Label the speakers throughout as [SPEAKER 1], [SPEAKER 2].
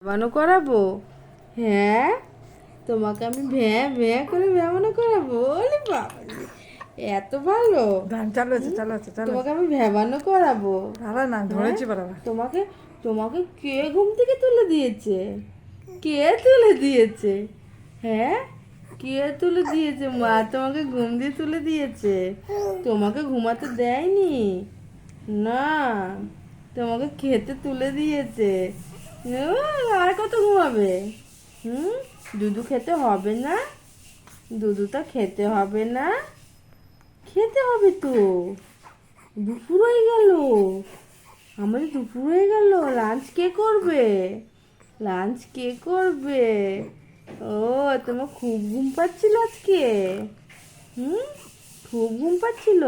[SPEAKER 1] ভ্যাবানো করাবো? হ্যাঁ, তোমাকে আমি ভ্যাঁ ভ্যাঁ করে ভ্যাবানো করাবো। ওরে বাবা, এত ভালো!
[SPEAKER 2] চালু আছে চালু আছে চালু
[SPEAKER 1] তোমাকে আমি ভ্যাবানো করাবো?
[SPEAKER 2] ভালো না ধরেছি বাবা।
[SPEAKER 1] তোমাকে তোমাকে কে ঘুম থেকে তুলে দিয়েছে? কে তুলে দিয়েছে? হ্যাঁ, কে তুলে দিয়েছে? মা তোমাকে ঘুম দিয়ে তুলে দিয়েছে? তোমাকে ঘুমাতে দেয়নি? না, তোমাকে খেতে তুলে দিয়েছে। ও, আর কত ঘুমাবে? হুম, দুধু খেতে হবে না? দুধুটা খেতে হবে না? খেতে হবে তো। দুপুর হয়ে গেল, আমাদের দুপুর হয়ে গেল। লাঞ্চ কে করবে? লাঞ্চ কে করবে? ও, তোমার খুব ঘুম পাচ্ছিল আজকে? হুম, খুব ঘুম পাচ্ছিল?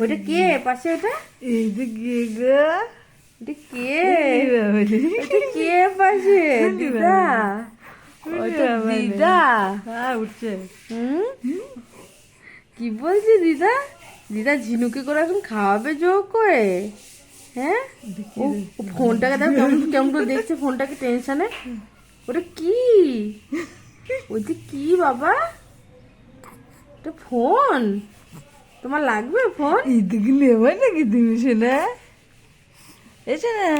[SPEAKER 1] ওটা কে পাশে? ওটা
[SPEAKER 2] এই যে গিয়ে গো
[SPEAKER 1] ওটা কে? ওটা কে পাশে? দিদা? ওটা দিদা?
[SPEAKER 2] হ্যাঁ উঠছে।
[SPEAKER 1] হুম, কি বলছে দিদা? দিদা ঝিনুকে করে এখন খাওয়াবে জোর করে? হ্যাঁ, ও ও ফোনটাকে দেখো কেমন কেমন করে দেখছে ফোনটাকে টেনশনে। ওটা কি? ওই যে কি বাবা? ওটা ফোন? তোমার লাগবে ফোন?
[SPEAKER 2] এইদিকে নেবে নাকি তুমি শোনা? এসে না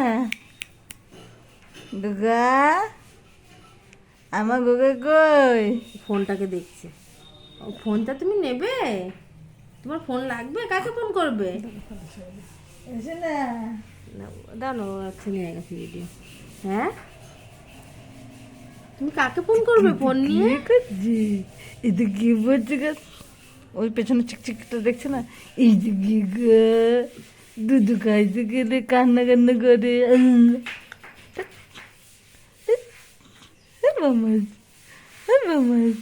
[SPEAKER 2] গোগা, আমার গোগা কই?
[SPEAKER 1] ফোনটাকে দেখছে। ও, ফোনটা তুমি নেবে? তোমার ফোন লাগবে? কাকে ফোন করবে?
[SPEAKER 2] এসে না
[SPEAKER 1] না, দাঁড়ানো, আচ্ছা নিয়ে গেছে ভিডিও। হ্যাঁ, তুমি কাকে ফোন করবে ফোন নিয়ে?
[SPEAKER 2] কি করছি? এদিকে কি বলছে গো? ওই পেছনে চিকচিকটা দেখছে না? এই যে কি গো, দুধ খাইতে গেলে কান্না কান্না করে। বামাজ বামাজ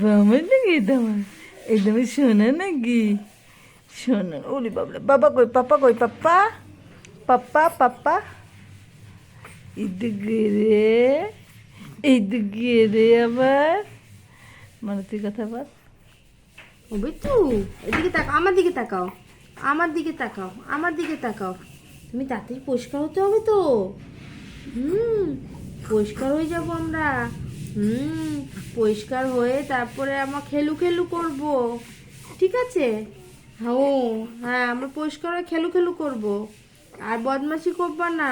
[SPEAKER 2] বামাজ নাকি এটা আমার? এটা আমার সোনা নাকি? সোনা ওলি বাবলা। বাবা কই? পাপা কই? পাপ্পা পাপ্পা পাপ্পা এদিকে রে, এইদিকে রে আবার মারুতি কথা বল।
[SPEAKER 1] ও বিট্টু, এদিকে তাকাও, আমার দিকে তাকাও, আমার দিকে তাকাও, আমার দিকে তাকাও। তুমি তাড়াতাড়ি পরিষ্কার হতে হবে তো। হুম, পরিষ্কার হয়ে যাব আমরা। হুম, পরিষ্কার হয়ে তারপরে আমরা খেলু খেলু করব, ঠিক আছে? ও, হ্যাঁ, আমরা পরিষ্কার হয়ে খেলু খেলু করব। আর বদমাশি করবা না।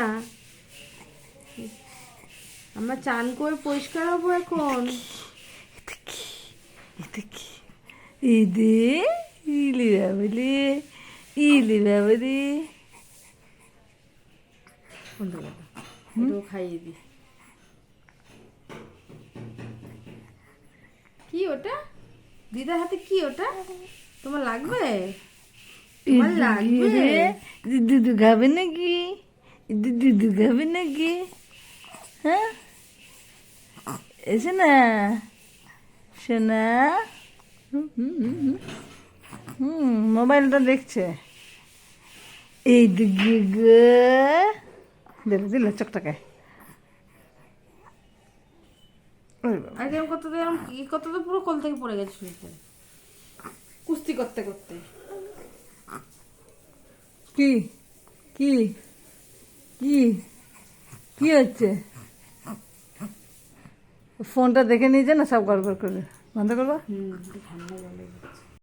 [SPEAKER 1] আমরা চান করে পরিষ্কার হবো এখন।
[SPEAKER 2] এদিকে ইদি ইলি বাবলি ইলি বাবলি।
[SPEAKER 1] বন্ধ করে দাও, এটাও খাইয়ে দিই। কি ওটা? দিদার হাতে কি ওটা? তোমার লাগবে? তোমার লাগবে?
[SPEAKER 2] দুধু খাবে নাকি? দুধু খাবে নাকি? হ্যাঁ এসে না শোনা। মোবাইলটা দেখছে। এই দিকে গো, দিল দিল চকটাকে।
[SPEAKER 1] আগে আমি কত দিন কি কত তো পুরো কোল থেকে পড়ে গেছে শুনতে, কুস্তি করতে করতে।
[SPEAKER 2] কি কি কি কি হচ্ছে? ফোনটা দেখে নিয়েছে না, সব গড়বড় করে বন্ধ করবো।
[SPEAKER 1] ঠান্ডা জলে